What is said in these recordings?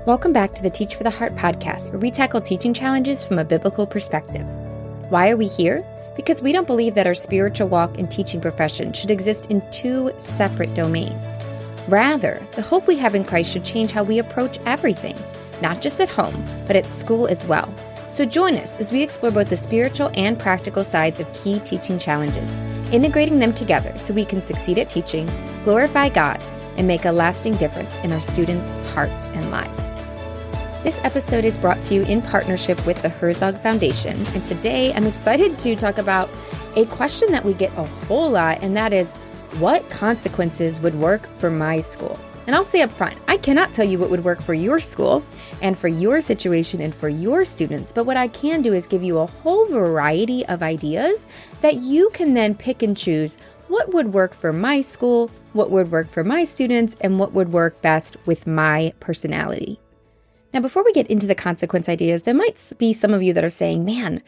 Welcome back to the Teach for the Heart podcast, where we tackle teaching challenges from a biblical perspective. Why are we here? Because we don't believe that our spiritual walk and teaching profession should exist in two separate domains. Rather, the hope we have in Christ should change how we approach everything, not just at home, but at school as well. So join us as we explore both the spiritual and practical sides of key teaching challenges, integrating them together so we can succeed at teaching, glorify God, and make a lasting difference in our students' hearts and lives. This episode is brought to you in partnership with the Herzog Foundation, and today I'm excited to talk about a question that we get a whole lot, and that is, what consequences would work for my school? And I'll say up front, I cannot tell you what would work for your school and for your situation and for your students, but what I can do is give you a whole variety of ideas that you can then pick and choose what would work for my school, what would work for my students, and what would work best with my personality. Now, before we get into the consequence ideas, there might be some of you that are saying, man,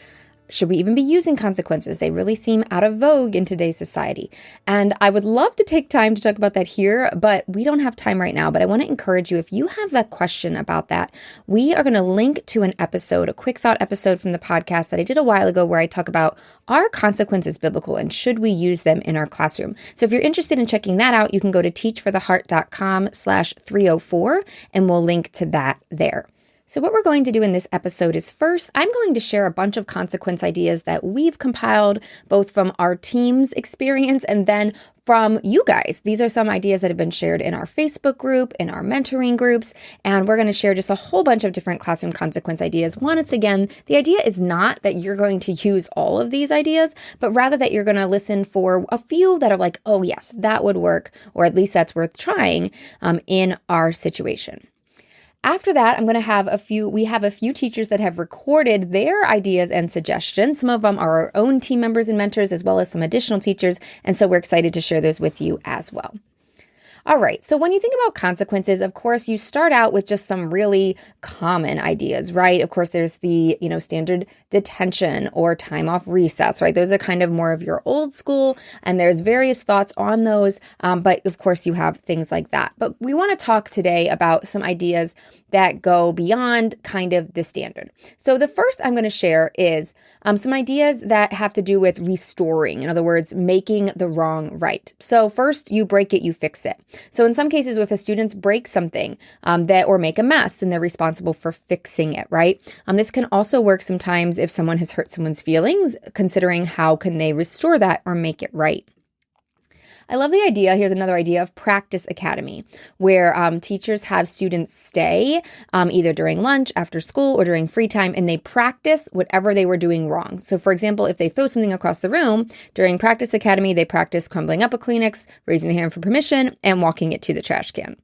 should we even be using consequences? They really seem out of vogue in today's society. And I would love to take time to talk about that here, but we don't have time right now. But I want to encourage you, if you have that question about that, we are going to link to an episode, a quick thought episode from the podcast that I did a while ago where I talk about, are consequences biblical and should we use them in our classroom? So if you're interested in checking that out, you can go to teachfortheheart.com/304 and we'll link to that there. So what we're going to do in this episode is first, I'm going to share a bunch of consequence ideas that we've compiled both from our team's experience and then from you guys. These are some ideas that have been shared in our Facebook group, in our mentoring groups, and we're going to share just a whole bunch of different classroom consequence ideas. Once again, the idea is not that you're going to use all of these ideas, but rather that you're going to listen for a few that are like, oh yes, that would work, or at least that's worth trying in our situation. After that, we have a few teachers that have recorded their ideas and suggestions. Some of them are our own team members and mentors, as well as some additional teachers. And so we're excited to share those with you as well. All right, so when you think about consequences, of course, you start out with just some really common ideas, right? Of course, there's the, standard detention or time off recess, right? Those are kind of more of your old school, and there's various thoughts on those, but of course, you have things like that. But we want to talk today about some ideas that go beyond kind of the standard. So the first I'm going to share is some ideas that have to do with restoring. In other words, making the wrong right. So first, you break it, you fix it. So in some cases, if a student breaks something or make a mess, then they're responsible for fixing it, right? This can also work sometimes if someone has hurt someone's feelings, considering how can they restore that or make it right. I love the idea, here's another idea, of practice academy, where teachers have students stay either during lunch, after school, or during free time, and they practice whatever they were doing wrong. So for example, if they throw something across the room, during practice academy, they practice crumbling up a Kleenex, raising the hand for permission, and walking it to the trash can.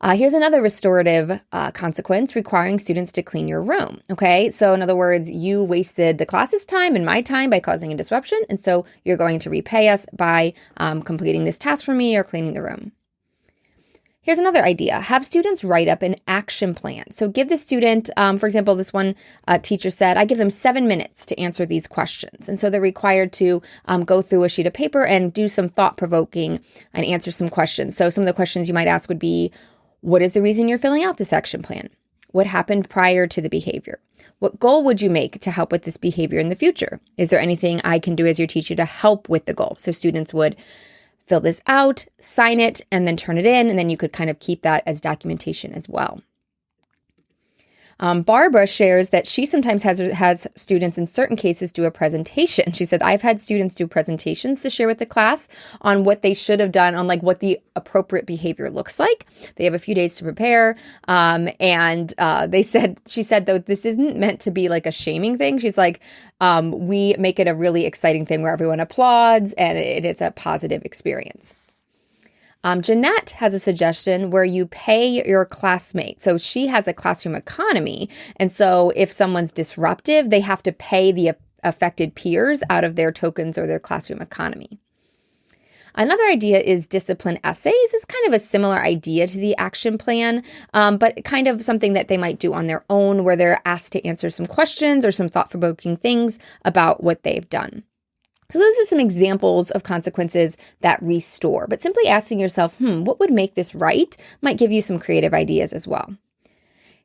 Here's another restorative consequence, requiring students to clean your room, okay? So in other words, you wasted the class's time and my time by causing a disruption, and so you're going to repay us by completing this task for me or cleaning the room. Here's another idea. Have students write up an action plan. So give the student, for example, this one teacher said, I give them 7 minutes to answer these questions. And so they're required to go through a sheet of paper and do some thought-provoking and answer some questions. So some of the questions you might ask would be, what is the reason you're filling out this action plan? What happened prior to the behavior? What goal would you make to help with this behavior in the future? Is there anything I can do as your teacher to help with the goal? So students would fill this out, sign it, and then turn it in, and then you could kind of keep that as documentation as well. Barbara shares that she sometimes has students in certain cases do a presentation. She said, I've had students do presentations to share with the class on what they should have done, on like what the appropriate behavior looks like. They have a few days to prepare. She said, though, this isn't meant to be like a shaming thing. She's like, we make it a really exciting thing where everyone applauds and it's a positive experience. Jeanette has a suggestion where you pay your classmate. So she has a classroom economy. And so if someone's disruptive, they have to pay the affected peers out of their tokens or their classroom economy. Another idea is discipline essays. It's kind of a similar idea to the action plan, but kind of something that they might do on their own where they're asked to answer some questions or some thought-provoking things about what they've done. So those are some examples of consequences that restore, but simply asking yourself, what would make this right might give you some creative ideas as well.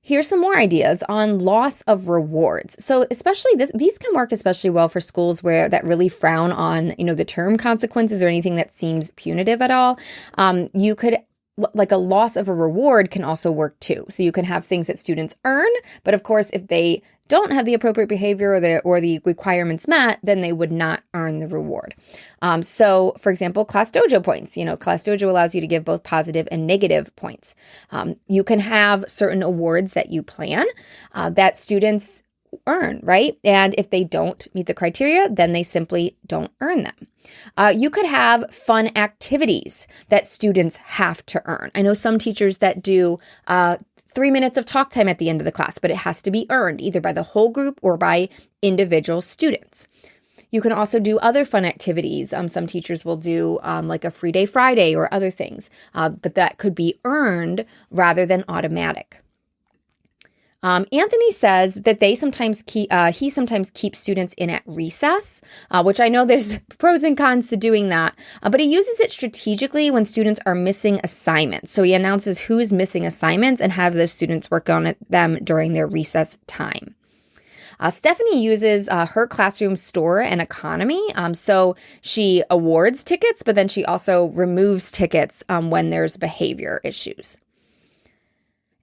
Here's some more ideas on loss of rewards. So especially these can work especially well for schools where that really frown on, the term consequences or anything that seems punitive at all. You could like a loss of a reward can also work too. So you can have things that students earn, but of course, if they don't have the appropriate behavior or the requirements met, then they would not earn the reward. So, for example, Class Dojo points. Class Dojo allows you to give both positive and negative points. You can have certain awards that you plan that students earn, right? And if they don't meet the criteria, then they simply don't earn them. You could have fun activities that students have to earn. I know some teachers that do 3 minutes of talk time at the end of the class, but it has to be earned either by the whole group or by individual students. You can also do other fun activities. Some teachers will do like a free day Friday or other things, but that could be earned rather than automatic. Anthony says that he sometimes keeps students in at recess, which I know there's pros and cons to doing that, but he uses it strategically when students are missing assignments. So he announces who's missing assignments and have those students work on them during their recess time. Stephanie uses her classroom store and economy. So she awards tickets, but then she also removes tickets when there's behavior issues.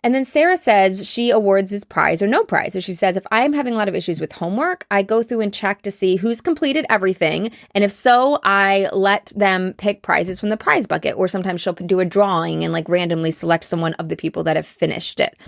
And then Sarah says she awards his prize or no prize. So she says, if I am having a lot of issues with homework, I go through and check to see who's completed everything. And if so, I let them pick prizes from the prize bucket. Or sometimes she'll do a drawing and like randomly select someone of the people that have finished it.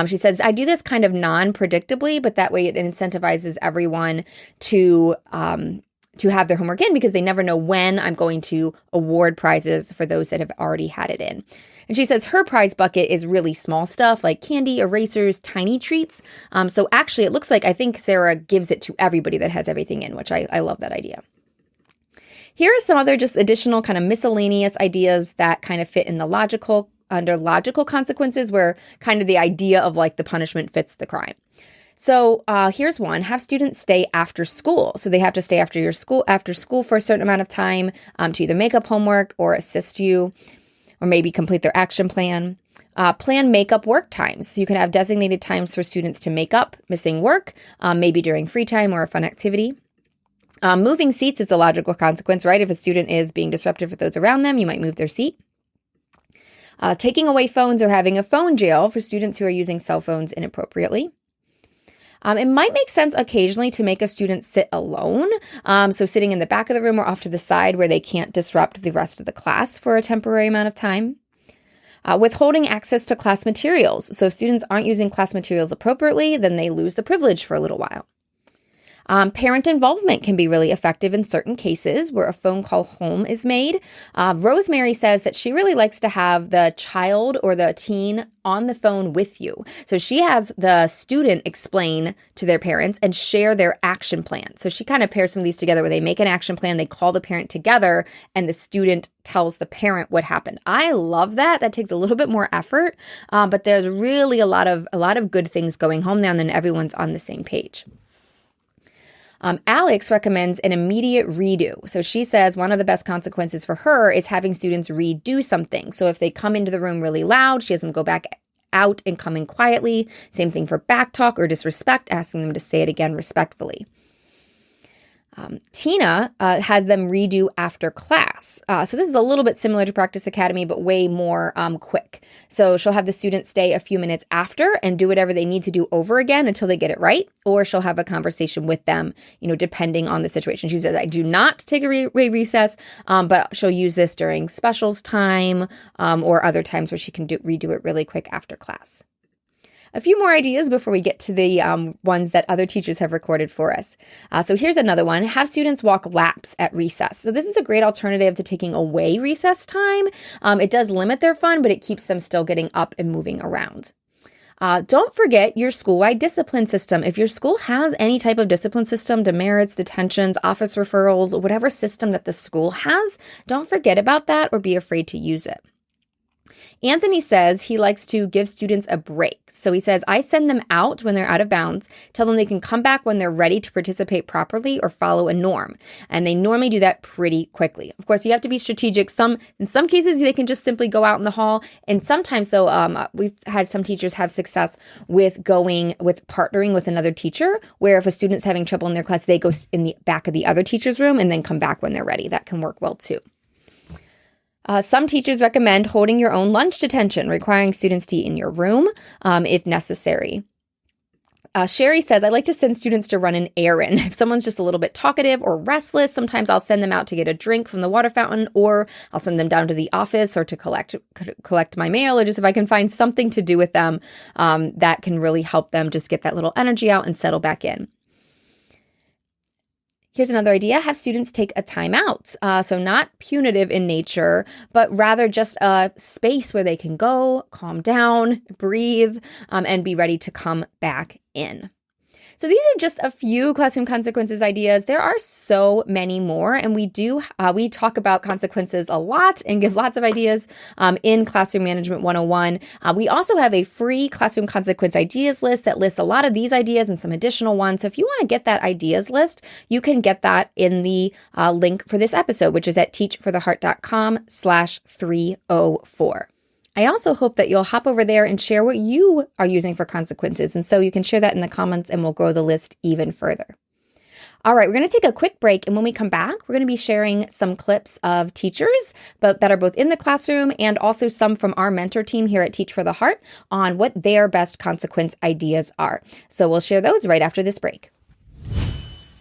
She says, I do this kind of non-predictably, but that way it incentivizes everyone to have their homework in because they never know when I'm going to award prizes for those that have already had it in. And she says her prize bucket is really small stuff like candy, erasers, tiny treats. So actually, it looks like I think Sarah gives it to everybody that has everything in, which I love that idea. Here are some other just additional kind of miscellaneous ideas that kind of fit in under logical consequences where kind of the idea of like the punishment fits the crime. So here's one, have students stay after school. So they have to stay after school for a certain amount of time to either make up homework or assist you, or maybe complete their action plan. Plan makeup work times. So you can have designated times for students to make up missing work, maybe during free time or a fun activity. Moving seats is a logical consequence, right? If a student is being disruptive with those around them, you might move their seat. Taking away phones or having a phone jail for students who are using cell phones inappropriately. It might make sense occasionally to make a student sit alone, so sitting in the back of the room or off to the side where they can't disrupt the rest of the class for a temporary amount of time. Withholding access to class materials. So if students aren't using class materials appropriately, then they lose the privilege for a little while. Parent involvement can be really effective in certain cases where a phone call home is made. Rosemary says that she really likes to have the child or the teen on the phone with you. So she has the student explain to their parents and share their action plan. So she kind of pairs some of these together where they make an action plan, they call the parent together, and the student tells the parent what happened. I love that. That takes a little bit more effort, but there's really a lot of good things going home there, and then everyone's on the same page. Alex recommends an immediate redo. So she says one of the best consequences for her is having students redo something. So if they come into the room really loud, she has them go back out and come in quietly. Same thing for backtalk or disrespect, asking them to say it again respectfully. Tina has them redo after class. So this is a little bit similar to Practice Academy, but way more quick. So she'll have the students stay a few minutes after and do whatever they need to do over again until they get it right. Or she'll have a conversation with them, depending on the situation. She says, I do not take a recess, but she'll use this during specials time or other times where she can redo it really quick after class. A few more ideas before we get to the ones that other teachers have recorded for us. So here's another one. Have students walk laps at recess. So this is a great alternative to taking away recess time. It does limit their fun, but it keeps them still getting up and moving around. Don't forget your school-wide discipline system. If your school has any type of discipline system, demerits, detentions, office referrals, whatever system that the school has, don't forget about that or be afraid to use it. Anthony says he likes to give students a break. So he says, I send them out when they're out of bounds, tell them they can come back when they're ready to participate properly or follow a norm. And they normally do that pretty quickly. Of course, you have to be strategic. In some cases, they can just simply go out in the hall. And sometimes, though, we've had some teachers have success with partnering with another teacher, where if a student's having trouble in their class, they go in the back of the other teacher's room and then come back when they're ready. That can work well, too. Some teachers recommend holding your own lunch detention, requiring students to eat in your room if necessary. Sherry says, I like to send students to run an errand. If someone's just a little bit talkative or restless, sometimes I'll send them out to get a drink from the water fountain, or I'll send them down to the office or to collect my mail, or just if I can find something to do with them that can really help them just get that little energy out and settle back in. Here's another idea. Have students take a timeout. So not punitive in nature, but rather just a space where they can go, calm down, breathe, and be ready to come back in. So these are just a few classroom consequences ideas. There are so many more, and we talk about consequences a lot and give lots of ideas in Classroom Management 101. We also have a free classroom consequence ideas list that lists a lot of these ideas and some additional ones. So if you want to get that ideas list, you can get that in the link for this episode, which is at teachfortheheart.com/304. I also hope that you'll hop over there and share what you are using for consequences. And so you can share that in the comments and we'll grow the list even further. All right, we're going to take a quick break. And when we come back, we're going to be sharing some clips of teachers that are both in the classroom and also some from our mentor team here at Teach for the Heart on what their best consequence ideas are. So we'll share those right after this break.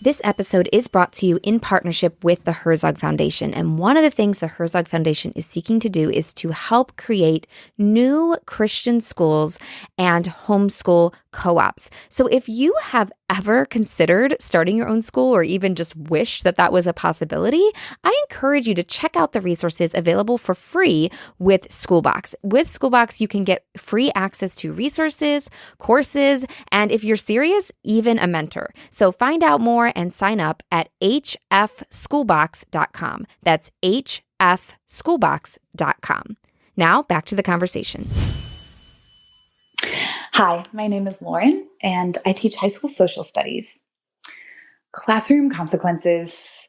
This episode is brought to you in partnership with the Herzog Foundation. And one of the things the Herzog Foundation is seeking to do is to help create new Christian schools and homeschool co-ops. So if you have ever considered starting your own school or even just wish that that was a possibility, I encourage you to check out the resources available for free with Schoolbox. With Schoolbox, you can get free access to resources, courses, and if you're serious, even a mentor. So find out more and sign up at hfschoolbox.com. That's hfschoolbox.com. Now back to the conversation. Hi, my name is Lauren, and I teach high school social studies. Classroom consequences.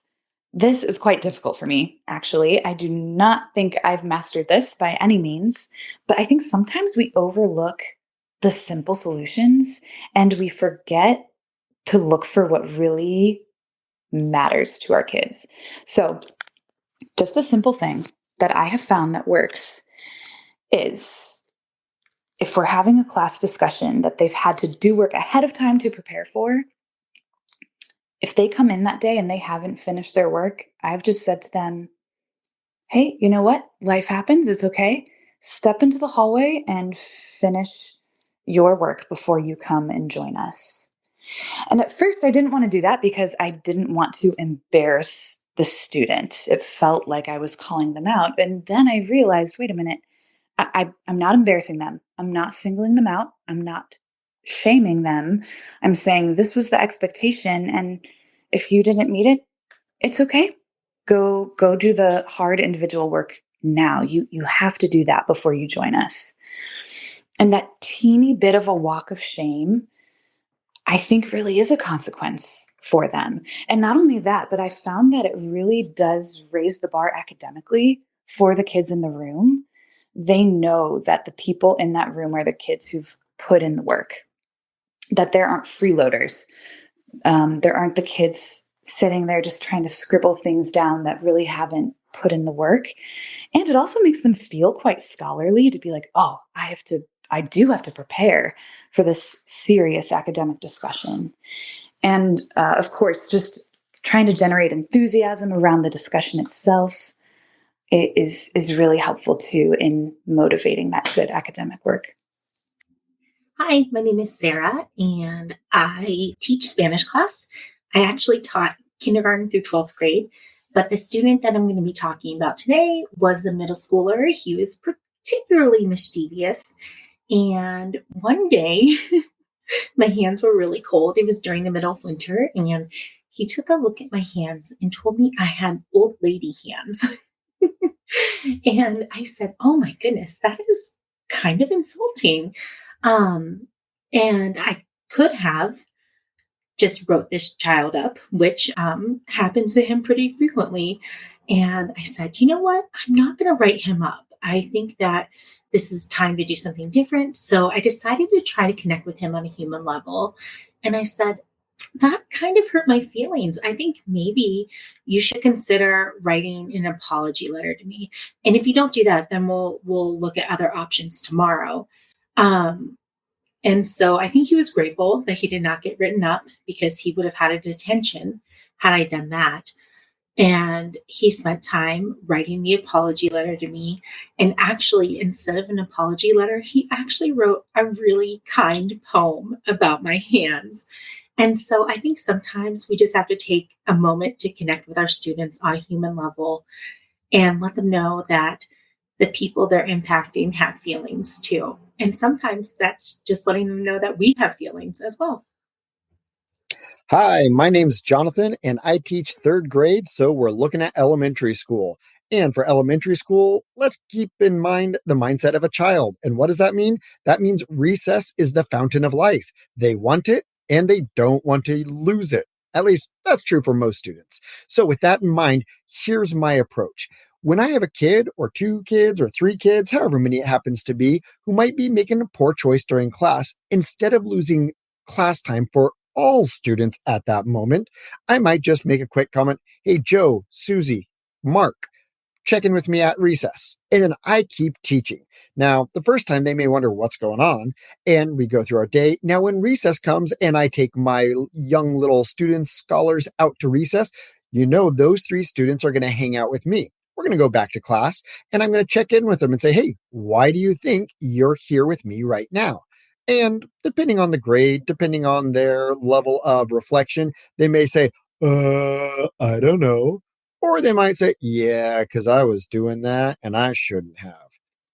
This is quite difficult for me, actually. I do not think I've mastered this by any means, but I think sometimes we overlook the simple solutions and we forget to look for what really matters to our kids. So just a simple thing that I have found that works is if we're having a class discussion that they've had to do work ahead of time to prepare for, if they come in that day and they haven't finished their work, I've just said to them, hey, you know what? Life happens. It's okay. Step into the hallway and finish your work before you come and join us. And at first, I didn't want to do that because I didn't want to embarrass the student. It felt like I was calling them out. And then I realized, wait a minute, I'm not embarrassing them. I'm not singling them out. I'm not shaming them. I'm saying this was the expectation. And if you didn't meet it, it's okay. Go do the hard individual work now. You have to do that before you join us. And that teeny bit of a walk of shame, I think really is a consequence for them. And not only that, but I found that it really does raise the bar academically for the kids in the room. They know that the people in that room are the kids who've put in the work, that there aren't freeloaders. There aren't the kids sitting there just trying to scribble things down that really haven't put in the work. And it also makes them feel quite scholarly to be like, oh, I do have to prepare for this serious academic discussion. And of course, just trying to generate enthusiasm around the discussion itself is really helpful too in motivating that good academic work. Hi, my name is Sarah, and I teach Spanish class. I actually taught kindergarten through 12th grade, but the student that I'm going to be talking about today was a middle schooler. He was particularly mischievous, and one day my hands were really cold. It was during the middle of winter, and he took a look at my hands and told me I had old lady hands. And I said, oh my goodness, that is kind of insulting. And I could have just wrote this child up, which happens to him pretty frequently. And I said, you know what? I'm not going to write him up. I think that this is time to do something different. So I decided to try to connect with him on a human level. And I said, that kind of hurt my feelings. I think maybe you should consider writing an apology letter to me. And if you don't do that, then we'll look at other options tomorrow. Um, and so I think he was grateful that he did not get written up because he would have had a detention had I done that. And he spent time writing the apology letter to me. And actually, instead of an apology letter, he actually wrote a really kind poem about my hands. And so I think sometimes we just have to take a moment to connect with our students on a human level and let them know that the people they're impacting have feelings too. And sometimes that's just letting them know that we have feelings as well. Hi, my name's Jonathan, and I teach third grade, so we're looking at elementary school. And for elementary school, let's keep in mind the mindset of a child. And what does that mean? That means recess is the fountain of life. They want it, and they don't want to lose it. At least that's true for most students. So with that in mind, here's my approach. When I have a kid or 2 kids or 3 kids, however many it happens to be, who might be making a poor choice during class, instead of losing class time for all students at that moment, I might just make a quick comment. Hey, Joe, Susie, Mark, check in with me at recess. And then I keep teaching. Now, the first time they may wonder what's going on, and we go through our day. Now, when recess comes and I take my young little students, scholars out to recess, you know, those 3 students are going to hang out with me. We're going to go back to class and I'm going to check in with them and say, hey, why do you think you're here with me right now? And depending on the grade, depending on their level of reflection, they may say, I don't know. Or they might say, yeah, because I was doing that and I shouldn't have.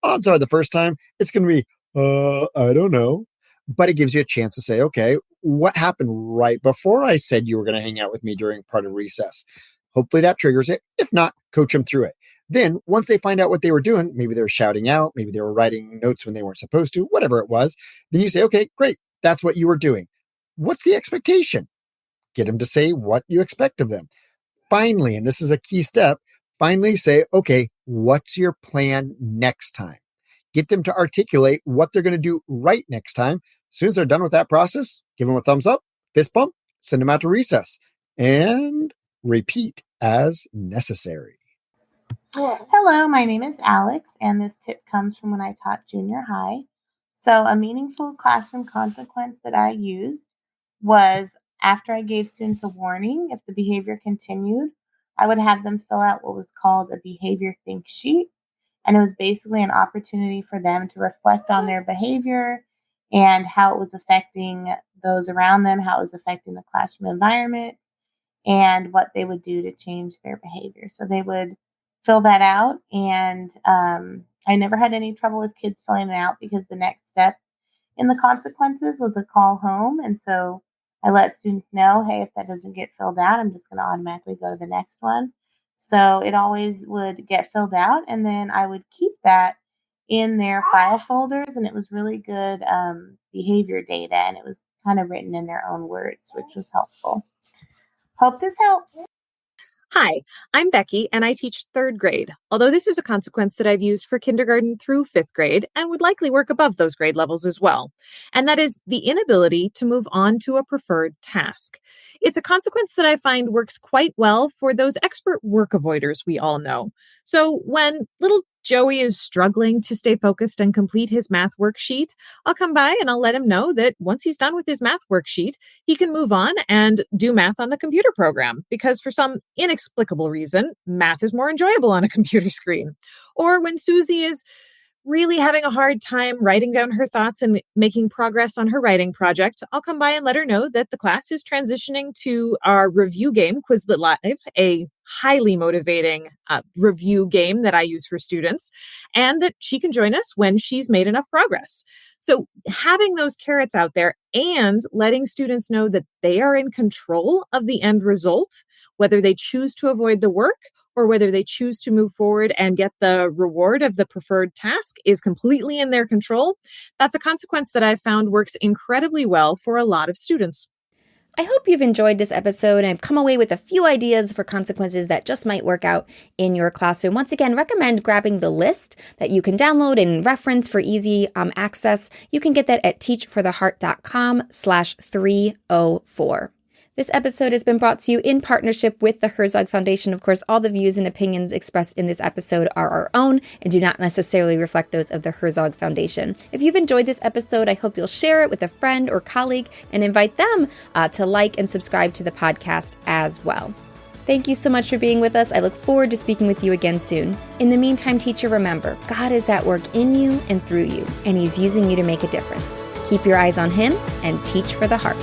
Odds are the first time it's going to be, I don't know. But it gives you a chance to say, okay, what happened right before I said you were going to hang out with me during part of recess? Hopefully that triggers it. If not, coach them through it. Then once they find out what they were doing, maybe they were shouting out, maybe they were writing notes when they weren't supposed to, whatever it was, then you say, okay, great. That's what you were doing. What's the expectation? Get them to say what you expect of them. Finally, and this is a key step, finally say, okay, what's your plan next time? Get them to articulate what they're going to do right next time. As soon as they're done with that process, give them a thumbs up, fist bump, send them out to recess, and repeat as necessary. Hello, my name is Alex, and this tip comes from when I taught junior high. So a meaningful classroom consequence that I used was after I gave students a warning, if the behavior continued, I would have them fill out what was called a behavior think sheet. And it was basically an opportunity for them to reflect on their behavior and how it was affecting those around them, how it was affecting the classroom environment, and what they would do to change their behavior. So they would fill that out. And I never had any trouble with kids filling it out because the next step in the consequences was a call home. And so I let students know, hey, if that doesn't get filled out, I'm just going to automatically go to the next one. So it always would get filled out. And then I would keep that in their file folders. And it was really good behavior data. And it was kind of written in their own words, which was helpful. Hope this helps. Hi, I'm Becky, and I teach third grade, although this is a consequence that I've used for kindergarten through fifth grade and would likely work above those grade levels as well. And that is the inability to move on to a preferred task. It's a consequence that I find works quite well for those expert work avoiders we all know. So when little Joey is struggling to stay focused and complete his math worksheet, I'll come by and I'll let him know that once he's done with his math worksheet, he can move on and do math on the computer program, because for some inexplicable reason, math is more enjoyable on a computer screen. Or when Susie is really having a hard time writing down her thoughts and making progress on her writing project, I'll come by and let her know that the class is transitioning to our review game, Quizlet Live, a highly motivating review game that I use for students, and that she can join us when she's made enough progress. So having those carrots out there and letting students know that they are in control of the end result, whether they choose to avoid the work or whether they choose to move forward and get the reward of the preferred task, is completely in their control. That's a consequence that I've found works incredibly well for a lot of students. I hope you've enjoyed this episode and have come away with a few ideas for consequences that just might work out in your classroom. Once again, recommend grabbing the list that you can download and reference for easy access. You can get that at teachfortheheart.com/304. This episode has been brought to you in partnership with the Herzog Foundation. Of course, all the views and opinions expressed in this episode are our own and do not necessarily reflect those of the Herzog Foundation. If you've enjoyed this episode, I hope you'll share it with a friend or colleague and invite them to like and subscribe to the podcast as well. Thank you so much for being with us. I look forward to speaking with you again soon. In the meantime, teacher, remember, God is at work in you and through you, and He's using you to make a difference. Keep your eyes on Him and teach for the heart.